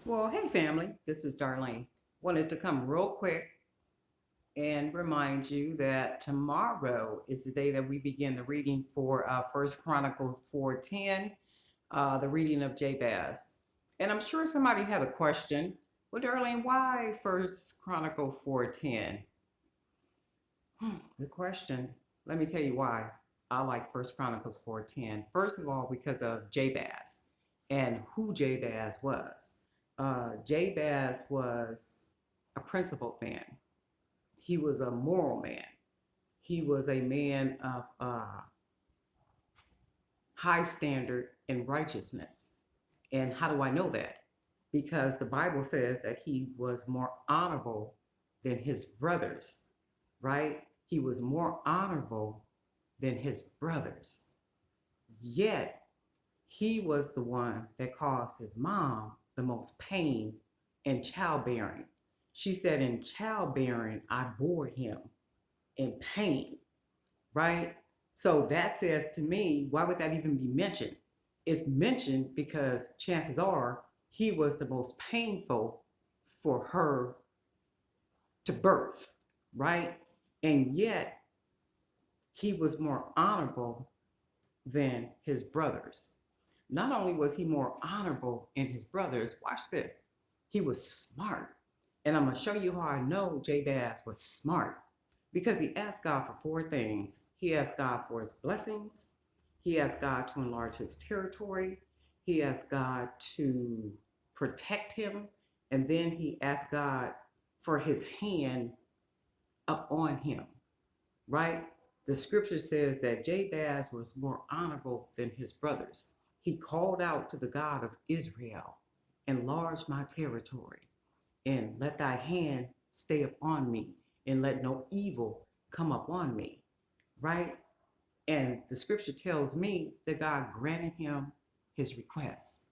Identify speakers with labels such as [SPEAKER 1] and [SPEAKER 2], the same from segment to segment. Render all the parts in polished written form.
[SPEAKER 1] Well, hey family, this is Darlene. Wanted to come real quick and remind you that tomorrow is the day that we begin the reading for First Chronicles 4:10, the reading of Jabez. And I'm sure somebody had a question. Well, Darlene, why First Chronicle 4:10? Good question. Let me tell you why I like First Chronicles 4:10. First of all, because of Jabez and who Jabez was. Jabez was a principled man. He was a moral man. He was a man of high standard and righteousness. And how do I know that? Because the Bible says that he was more honorable than his brothers, right? He was more honorable than his brothers. Yet, he was the one that caused his mom the most pain in childbearing. She said, in childbearing, I bore him in pain, right? So that says to me, why would that even be mentioned? It's mentioned because chances are he was the most painful for her to birth, right? And yet he was more honorable than his brothers. Not only was he more honorable than his brothers, watch this, he was smart. And I'm going to show you how I know Jabez was smart because he asked God for four things. He asked God for his blessings, he asked God to enlarge his territory, he asked God to protect him, and then he asked God for his hand up on him, right? The scripture says that Jabez was more honorable than his brothers. He called out to the God of Israel, enlarge my territory, and let thy hand stay upon me, and let no evil come upon me, right? And the scripture tells me that God granted him his request.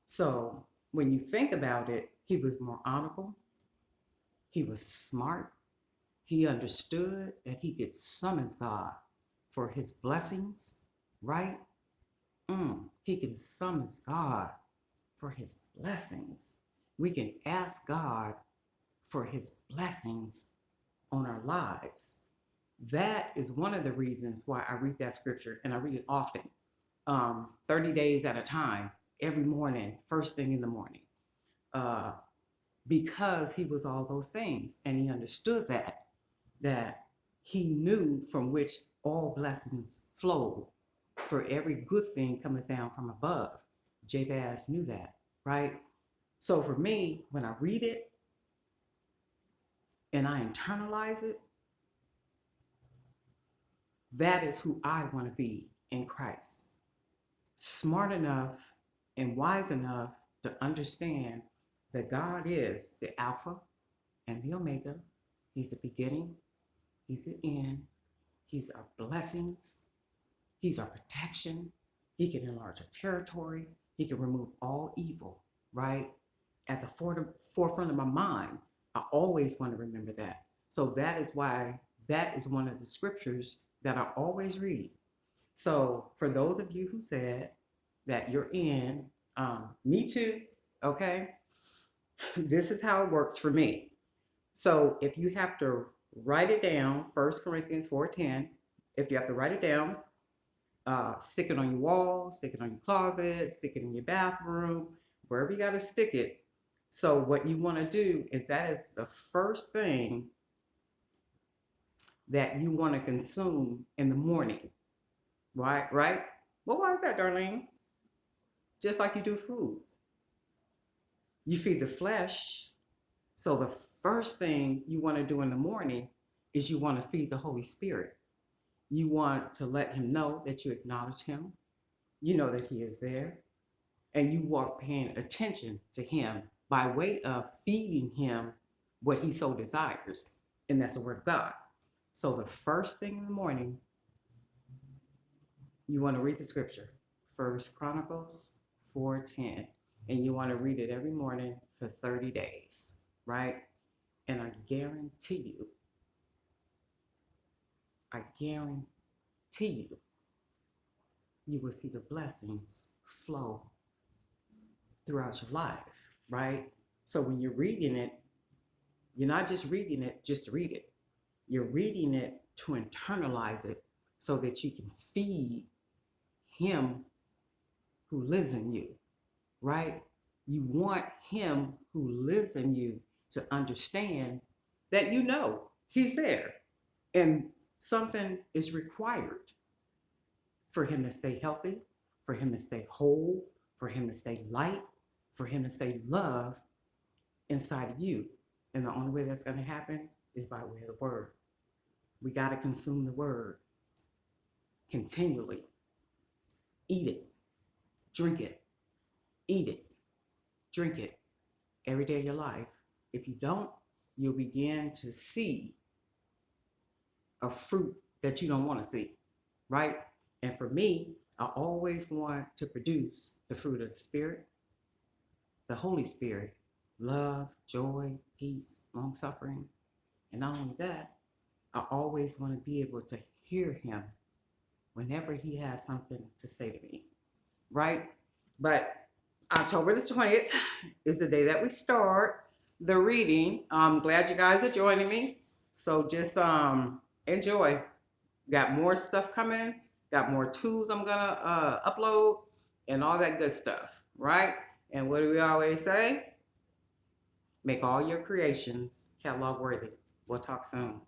[SPEAKER 1] So when you think about it, he was more honorable, he was smart, he understood that he could summon God for his blessings, right? He can summon God for his blessings. We can ask God for his blessings on our lives. That is one of the reasons why I read that scripture, and I read it often, 30 days at a time, every morning, first thing in the morning, uh, because he was all those things. And he understood that he knew from which all blessings flowed, for every good thing cometh down from above. Jabez knew that, right? So for me, when I read it and I internalize it, that is who I want to be in Christ. Smart enough and wise enough to understand that God is the Alpha and the Omega. He's the beginning, He's the end, He's our blessings, He's our protection. He can enlarge our territory. He can remove all evil, right? At the forefront of my mind, I always want to remember that. So that is why that is one of the scriptures that I always read. So for those of you who said that you're in, me too, okay? This is how it works for me. So if you have to write it down, 1 Corinthians 4:10, if you have to write it down, stick it on your wall, stick it on your closet, stick it in your bathroom, wherever you got to stick it. So what you want to do is that is the first thing that you want to consume in the morning, right? Right? Well, why is that, Darlene? Just like you do food, you feed the flesh. So the first thing you want to do in the morning is you want to feed the Holy Spirit. You want to let him know that you acknowledge him. You know that he is there. And you are paying attention to him by way of feeding him what he so desires. And that's the word of God. So the first thing in the morning, you want to read the scripture, First Chronicles 4:10. And you want to read it every morning for 30 days, right? And I guarantee you, you will see the blessings flow throughout your life. right? So when you're reading it, you're not just reading it just to read it. You're reading it to internalize it so that you can feed him who lives in you, right? You want him who lives in you to understand that you know he's there and something is required for him to stay healthy, for him to stay whole, for him to stay light, for him to stay love inside of you. And the only way that's going to happen is by way of the word. We got to consume the word continually. Eat it, drink it, eat it, drink it every day of your life. If you don't, you'll begin to see a fruit that you don't want to see, right? And for me, I always want to produce the fruit of the Spirit, the Holy Spirit, love, joy, peace, long suffering. And not only that, I always want to be able to hear him whenever he has something to say to me, right? But October the 20th is the day that we start the reading. I'm glad you guys are joining me. So just enjoy. Got more stuff coming, got more tools I'm gonna upload and all that good stuff, right? And what do we always say? Make all your creations catalog worthy. We'll talk soon.